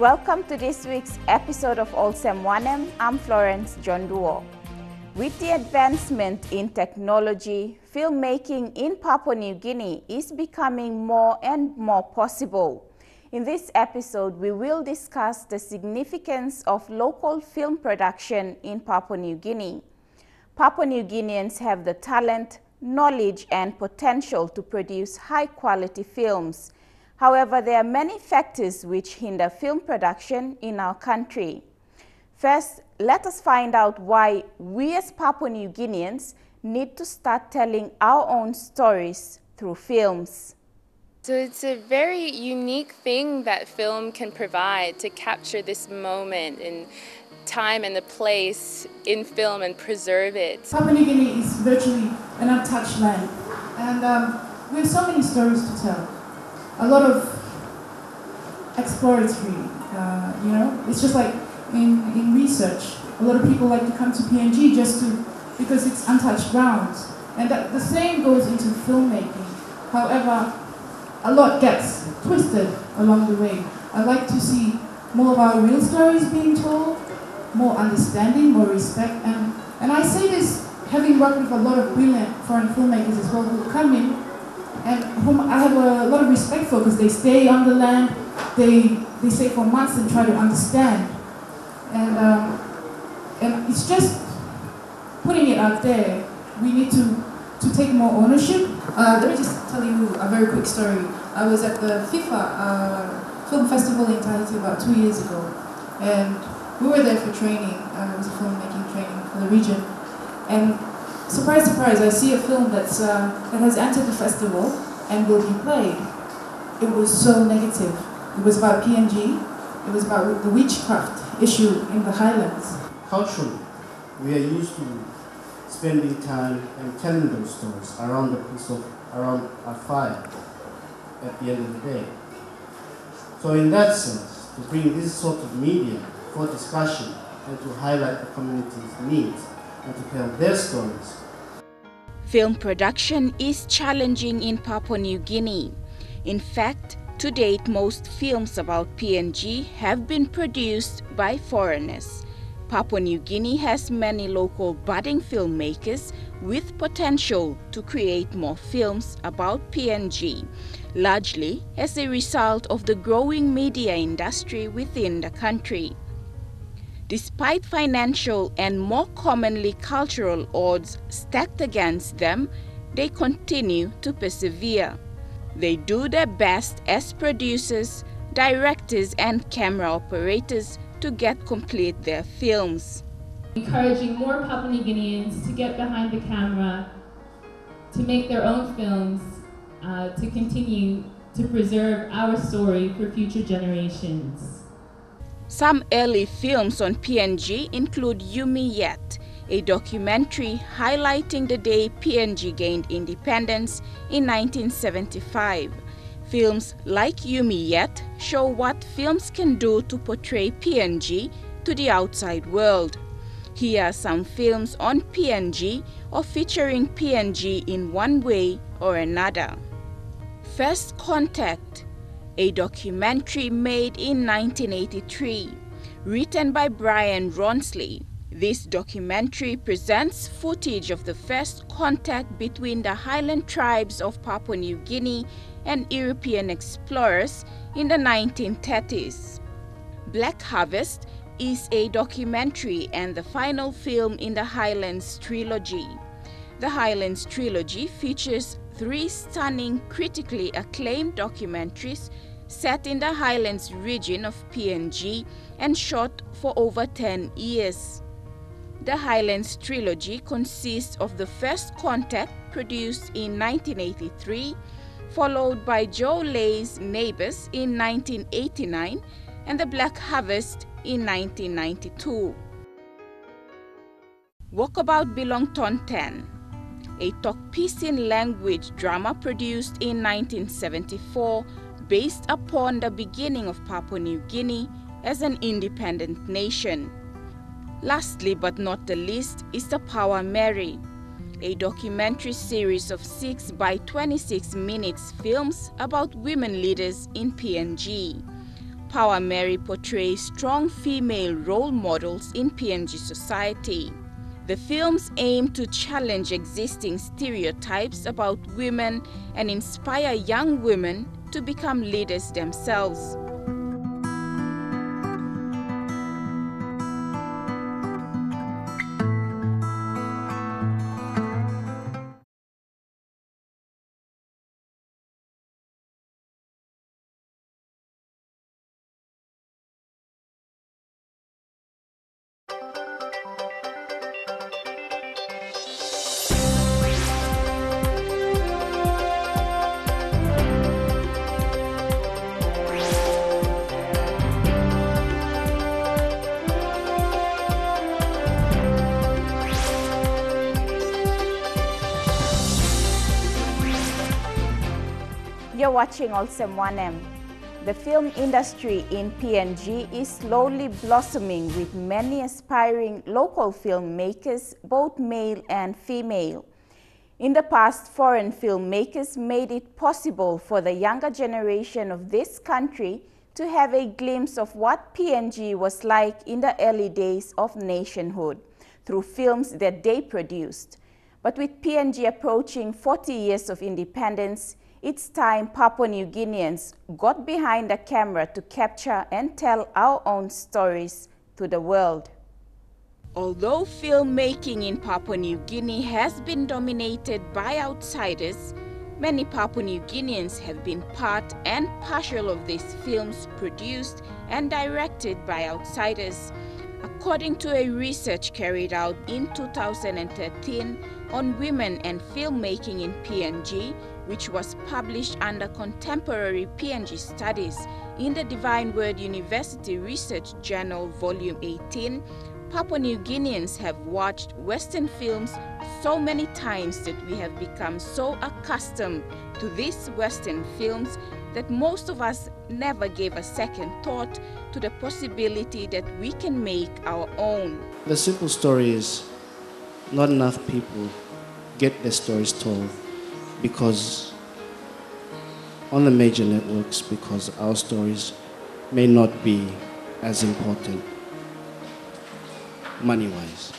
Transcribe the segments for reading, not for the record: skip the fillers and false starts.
Welcome to this week's episode of Olsem Wanem. I'm Florence Jonduo. With the advancement in technology, filmmaking in Papua New Guinea is becoming more and more possible. In this episode, we will discuss the significance of local film production in Papua New Guinea. Papua New Guineans have the talent, knowledge, and potential to produce high-quality films. However, there are many factors which hinder film production in our country. First, let us find out why we as Papua New Guineans need to start telling our own stories through films. So it's a very unique thing that film can provide to capture this moment in time and the place in film and preserve it. Papua New Guinea is virtually an untouched land, and we have so many stories to tell. A lot of exploratory, it's just like in research. A lot of people like to come to PNG because it's untouched grounds, and the same goes into filmmaking. However, a lot gets twisted along the way. I like to see more of our real stories being told, more understanding, more respect, and I say this having worked with a lot of brilliant foreign filmmakers as well who come in and whom I have a lot of respect for because they stay on the land, they stay for months and try to understand. And it's just putting it out there. We need to take more ownership. Let me just tell you a very quick story. I was at the FIFA Film Festival in Tahiti about 2 years ago, and we were there for training. It was a filmmaking training for the region. And surprise, surprise, I see a film that has entered the festival and will be played. It was so negative. It was about PNG. It was about the witchcraft issue in the highlands. Culturally, we are used to spending time and telling those stories around a fire at the end of the day. So in that sense, to bring this sort of media for discussion and to highlight the community's needs and to tell their stories. Film production is challenging in Papua New Guinea. In fact, to date, most films about PNG have been produced by foreigners. Papua New Guinea has many local budding filmmakers with potential to create more films about PNG, largely as a result of the growing media industry within the country. Despite financial and more commonly cultural odds stacked against them, they continue to persevere. They do their best as producers, directors, and camera operators to complete their films. Encouraging more Papua New Guineans to get behind the camera, to make their own films, to continue to preserve our story for future generations. Some early films on PNG include Yumi Yet, a documentary highlighting the day PNG gained independence in 1975. Films like Yumi Yet show what films can do to portray PNG to the outside world. Here are some films on PNG or featuring PNG in one way or another. First Contact, a documentary made in 1983, written by Brian Ronsley. This documentary presents footage of the first contact between the highland tribes of Papua New Guinea and European explorers in the 1930s. Black Harvest is a documentary and the final film in the Highlands trilogy. The Highlands trilogy features 3 stunning, critically acclaimed documentaries set in the Highlands region of PNG and shot for over 10 years. The Highlands trilogy consists of the First Contact, produced in 1983, followed by Joe Lay's Neighbors in 1989 and The Black Harvest in 1992. Walkabout Bilongton 10, a Tok-Pisin language drama produced in 1974 based upon the beginning of Papua New Guinea as an independent nation. Lastly but not the least is The Power Mary, a documentary series of 6 by 26 minutes films about women leaders in PNG. Papua Mary portrays strong female role models in PNG society. The films aim to challenge existing stereotypes about women and inspire young women to become leaders themselves. You're watching Olsem Wanem. The film industry in PNG is slowly blossoming with many aspiring local filmmakers, both male and female. In the past, foreign filmmakers made it possible for the younger generation of this country to have a glimpse of what PNG was like in the early days of nationhood through films that they produced. But with PNG approaching 40 years of independence, it's time Papua New Guineans got behind the camera to capture and tell our own stories to the world. Although filmmaking in Papua New Guinea has been dominated by outsiders, many Papua New Guineans have been part and partial of these films produced and directed by outsiders. According to a research carried out in 2013 on women and filmmaking in PNG, which was published under Contemporary PNG Studies in the Divine Word University Research Journal, Volume 18, Papua New Guineans have watched Western films so many times that we have become so accustomed to these Western films that most of us never gave a second thought to the possibility that we can make our own. The simple story is not enough people get their stories told because on the major networks, because our stories may not be as important money-wise.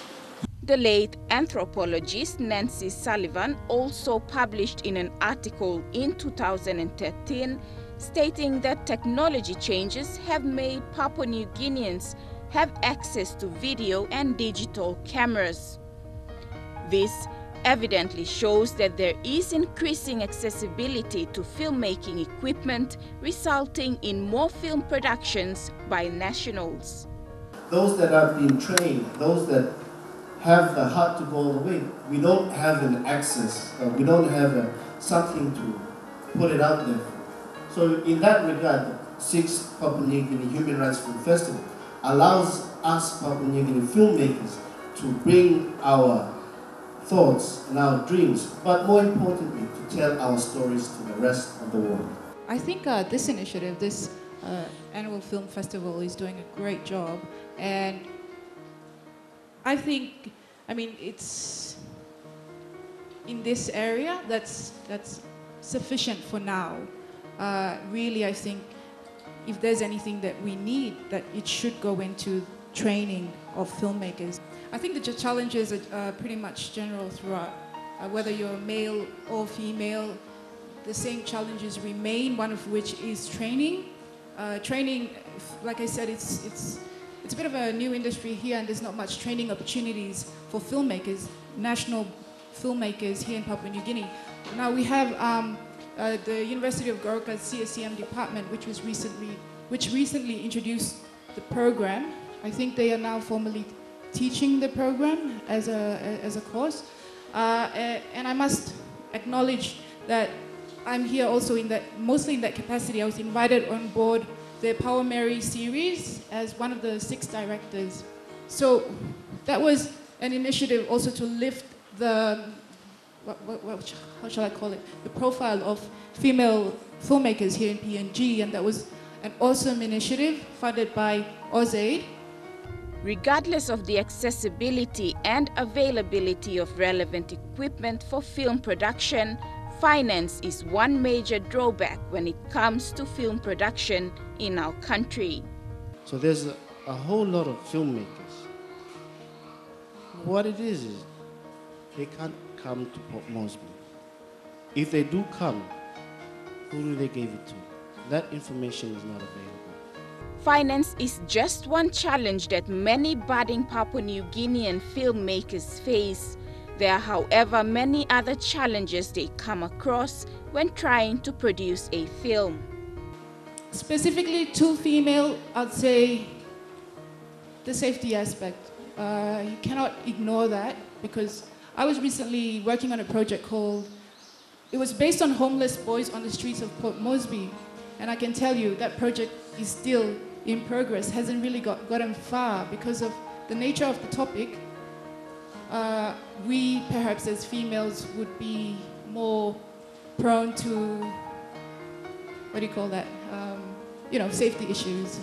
The late anthropologist Nancy Sullivan also published in an article in 2013 stating that technology changes have made Papua New Guineans have access to video and digital cameras. This evidently shows that there is increasing accessibility to filmmaking equipment, resulting in more film productions by nationals. Those that have been trained, those that have the heart to go all the way, we don't have an access, we don't have something to put it out there. So in that regard, the 6th Papua New Guinea Human Rights Film Festival allows us Papua New Guinea filmmakers to bring our thoughts and our dreams, but more importantly, to tell our stories to the rest of the world. I think this initiative, this annual film festival, is doing a great job, and I think, it's in this area that's sufficient for now. Really, I think if there's anything that we need, that it should go into training of filmmakers. I think the challenges are pretty much general throughout. Whether you're male or female, the same challenges remain, one of which is training. Training, like I said, it's a bit of a new industry here, and there's not much training opportunities for filmmakers, national filmmakers here in Papua New Guinea. Now we have the University of Goroka's CSCM department, which recently introduced the program. I think they are now formally teaching the program as a course, and I must acknowledge that I'm here also mostly in that capacity. I was invited on board the Papua Mary series as one of the 6 directors. So that was an initiative also to lift the, how shall I call it, the profile of female filmmakers here in PNG, and that was an awesome initiative funded by AusAid. Regardless of the accessibility and availability of relevant equipment for film production, finance is one major drawback when it comes to film production in our country. So there's a whole lot of filmmakers. What it is they can't come to Port Moresby. If they do come, who do they give it to? That information is not available. Finance is just one challenge that many budding Papua New Guinean filmmakers face. There are, however, many other challenges they come across when trying to produce a film. Specifically to female, I'd say the safety aspect. You cannot ignore that, because I was recently working on a project it was based on homeless boys on the streets of Port Moresby, and I can tell you that project is still in progress, hasn't really gotten far because of the nature of the topic. We perhaps as females would be more prone to, safety issues.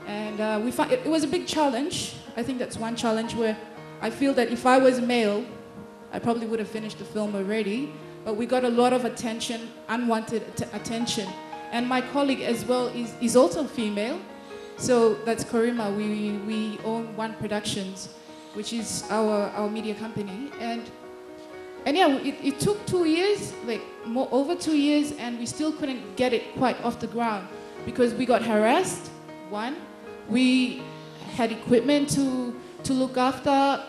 And we found it was a big challenge. I think that's one challenge where I feel that if I was male, I probably would have finished the film already. But we got a lot of attention, unwanted attention. And my colleague as well is also female. So that's Korima. We own One Productions, which is our media company. And yeah, it took 2 years, over 2 years, and we still couldn't get it quite off the ground because we got harassed, one. We had equipment to look after,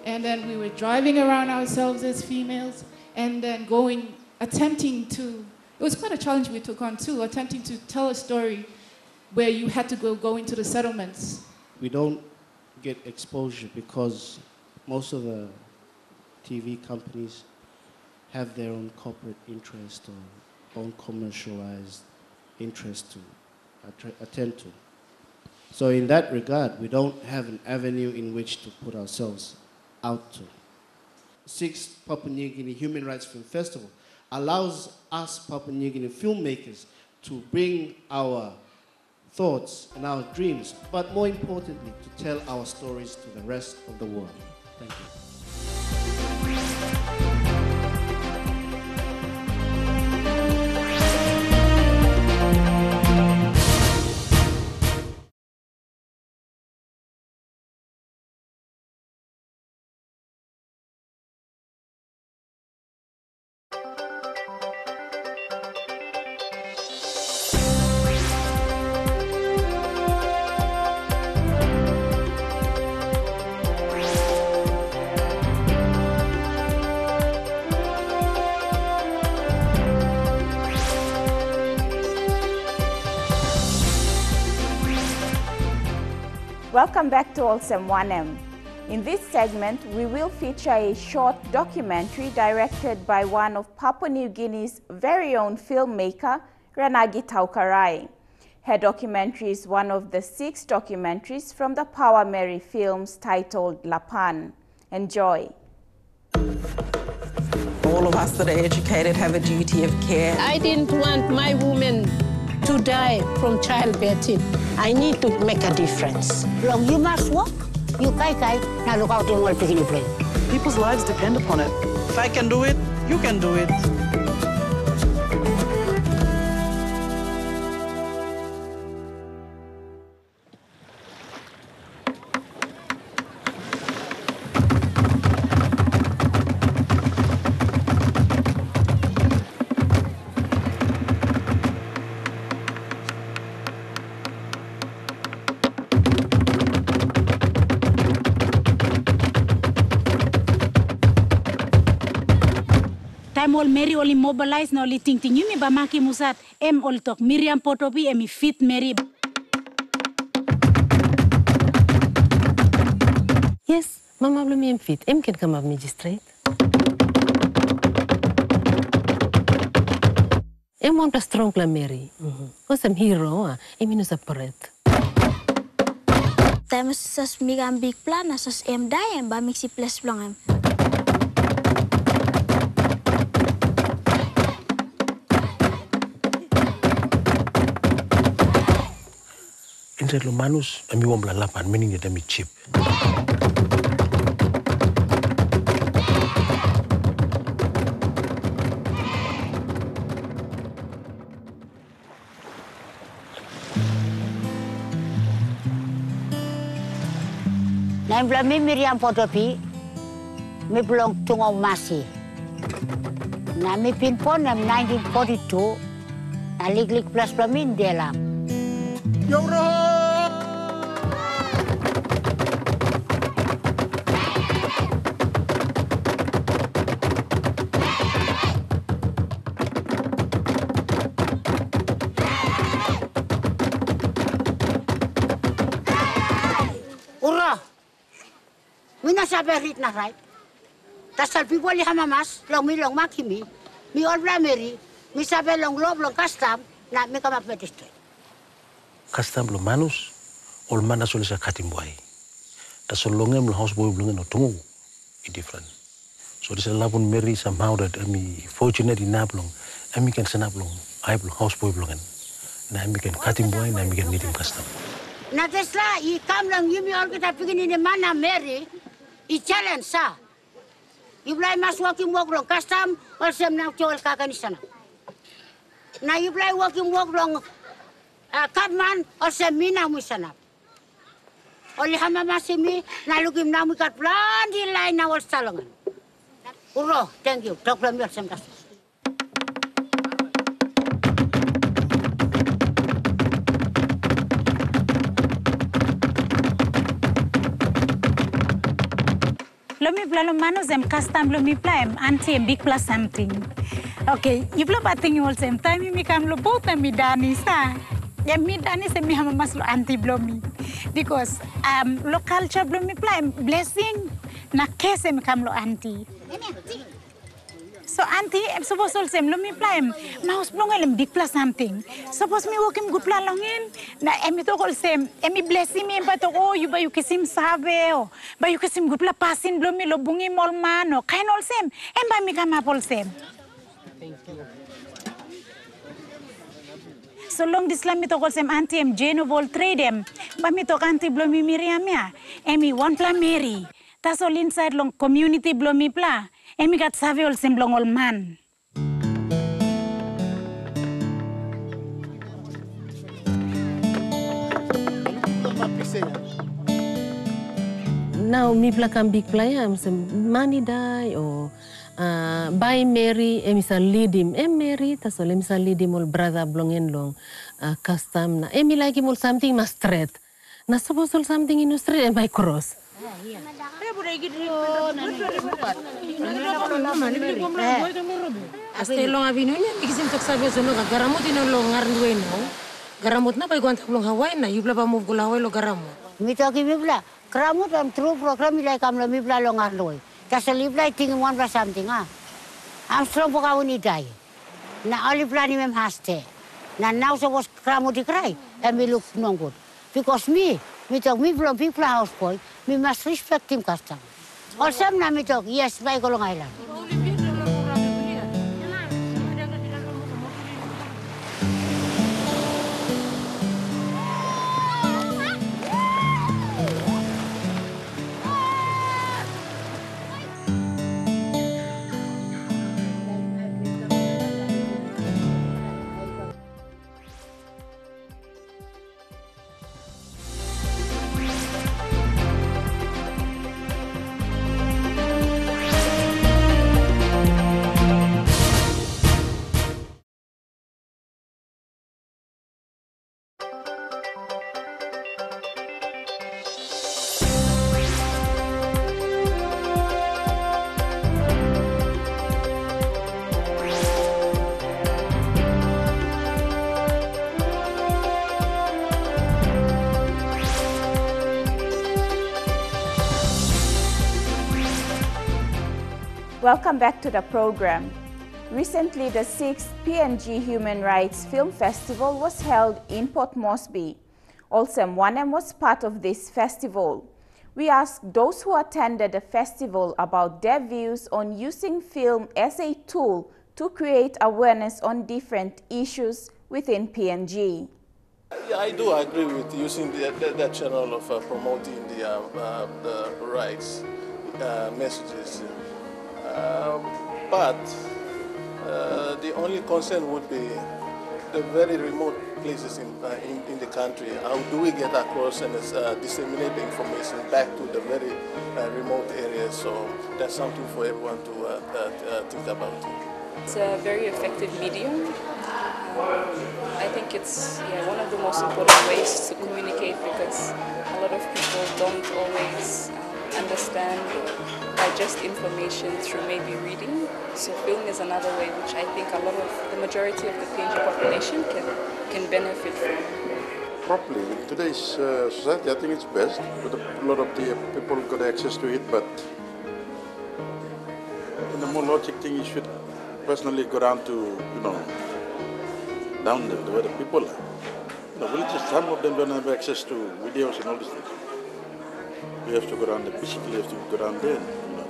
and then we were driving around ourselves as females, and then it was quite a challenge we took on too, attempting to tell a story where you had to go into the settlements. We don't get exposure because most of the TV companies have their own corporate interest or own commercialized interest to attend to. So in that regard, we don't have an avenue in which to put ourselves out to. 6th Papua New Guinea Human Rights Film Festival allows us Papua New Guinea filmmakers to bring our thoughts and our dreams, but more importantly, to tell our stories to the rest of the world. Thank you. Welcome back to Olsem Wanem. In this segment, we will feature a short documentary directed by one of Papua New Guinea's very own filmmaker, Ranagi Taukarai. Her documentary is one of the 6 documentaries from the Power Mary films titled Lapan. Enjoy. All of us that are educated have a duty of care. I didn't want my woman to die from childbirth. I need to make a difference. You must work. You kai now look out in what you play. People's lives depend upon it. If I can do it, you can do it. Time all Mary all immobilized now li ting you me ba maki musat all talk Miriam Potopi emi fit Mary. Yes, Mama belum fit. Can come up magistrate. Want a strong la Mary. Cause I'm hero, no separate. Time sas migam big plan asas dai ba mixi plus blanc. Entre los manos, a mí wong lapan, meaning that I'm cheap. Membla mi Miriam Potopi, mi belong Tungau Masi. Na mi pinpon na 1942, na liglig plus plamin delam. Ura, mina sabi rit na right. Tasal people li hamamas, long makimi, mi all blameri, mi sabi long lob long custom, na mi kamak medistre. Custom lo manus, ol mana soli sa katimbuai. Tasal longem lo houseboy blongen no tungu, i different. So this lapun Mary somehow that ami fortunate enough long, ami can send up long, I blong houseboy blongen. Na ami can katimbuai, na ami can need him custom. Na tesla I kam lang yumi all kita pigin ni mana Mary I challenge sa. Iblay mas walking walk long custom Olsem na chol kakanisana. Na iblay walking walk long kapman Olsem mina musana. Oli hama masimi na lugim na mukat plan di line na wal salongan. Uro, thank you. Dok lam Olsem das. Lomi plano manos em custom lomi plaem anti em big plus something. Okay, you play batting all same time mi kam lo both mi dani sa. Ya mi dani se mi hama mas lo anti blomi because lo culture blomi plaem blessing na kese mi kam lo anti. So auntie, suppose also lomi plaem, maus blongelem big plus something. Suppose me wokim good plan longin, na emi to also emi blessing me but oh you ba you kisim sabe o, ba you kisim good plan pasin blomi lo bungi mol mano, kain also ba mi kama also. So long this lam mi to also auntie em Jane of all trade em, ba mi to auntie blomi Miriam ya, emi one plan Mary. Tas all inside long community blomi pla. Emi kat sabi Olsem blong ol man. Now mi plakam big playa money die or by Mary emisa lead him Mary tasol emisa lead him ol brother blongen long custom na emi like him ol something mas straight na suppose ol something in straight em by cross. Hasta long abino niya, ikisim tak sabi sa mga garamot inulong ngarnduwe no. Garamot na pa iguan taklong Hawaii na, yubla pa move gula Hawaii lo garamot. Mito ki bibla, garamot am true program ilay kam lo bibla lo ngarnduwe. Kasi libla tingin one plus something ah. Am strong po kawin iday. Na olibla ni mem haste. Na now so was garamot ikray, and we look no good. Because me talk me belong people house boy, me must respect him custom. Olsem na me talk, yes, by Golong Island. Welcome back to the program. Recently, the 6th PNG Human Rights Film Festival was held in Port Moresby. Olsem Wanem was part of this festival. We asked those who attended the festival about their views on using film as a tool to create awareness on different issues within PNG. Yeah, I do agree with using that channel of promoting the rights messages. But the only concern would be the very remote places in the country. How do we get across and disseminate the information back to the very remote areas? So that's something for everyone to think about. It's a very effective medium. I think it's one of the most important ways to communicate, because a lot of people don't always understand or digest information through maybe reading. So film is another way which I think the majority of the PNG population can benefit from. Probably in today's society, I think it's best. But a lot of the people got access to it, but in the more logic thing, you should personally go down to, down there where the people are. Villages, some of them don't have access to videos and all these things. We have to go down there, basically have to go down there and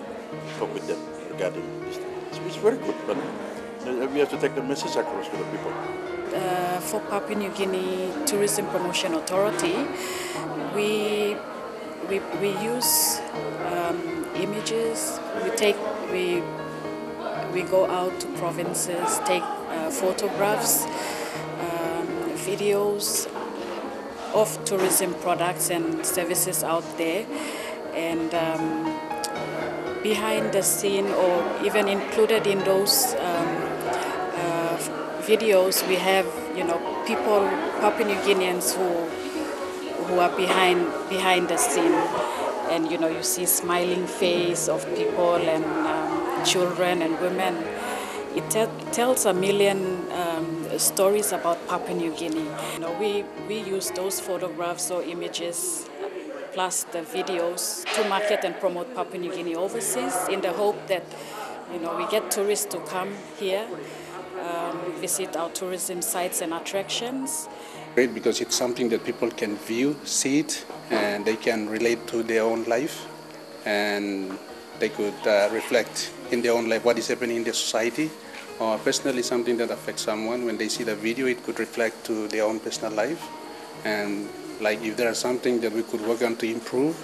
talk with them regarding this thing. It's very good, but we have to take the message across to the people. For Papua New Guinea Tourism Promotion Authority, we use images. We go out to provinces, take photographs, videos of tourism products and services out there, and behind the scene, or even included in those videos, we have people, Papua New Guineans who are behind the scene, and you see smiling face of people and children and women. It tells a million stories about Papua New Guinea. We use those photographs or images plus the videos to market and promote Papua New Guinea overseas, in the hope that we get tourists to come here, visit our tourism sites and attractions. Great, because it's something that people can view, see it, and they can relate to their own life, and they could reflect in their own life what is happening in their society, or personally something that affects someone. When they see the video, it could reflect to their own personal life, and like if there is something that we could work on to improve,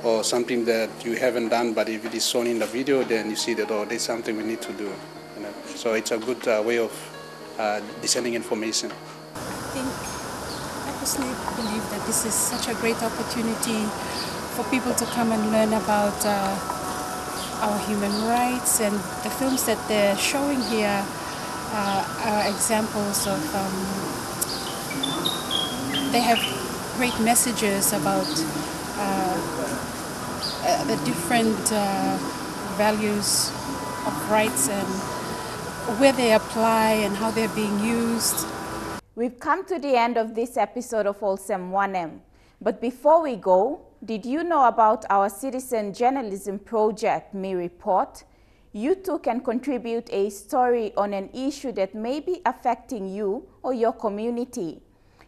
or something that you haven't done, but if it is shown in the video, then you see that, oh, there's something we need to do. So it's a good way of discerning information. I personally believe that this is such a great opportunity for people to come and learn about our human rights, and the films that they're showing here are examples of, they have great messages about the different values of rights and where they apply and how they're being used. We've come to the end of this episode of Olsem Wanem. But before we go, did you know about our citizen journalism project, Me Report? You too can contribute a story on an issue that may be affecting you or your community.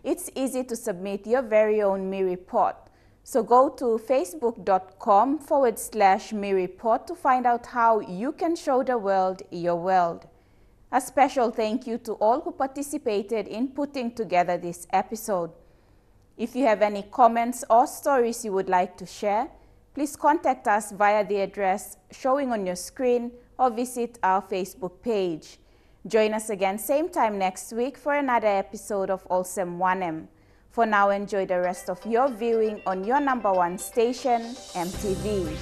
It's easy to submit your very own Me Report. So go to facebook.com/Me Report to find out how you can show the world your world. A special thank you to all who participated in putting together this episode. If you have any comments or stories you would like to share, please contact us via the address showing on your screen or visit our Facebook page. Join us again same time next week for another episode of Olsem Wanem. For now, enjoy the rest of your viewing on your #1 station, MTV.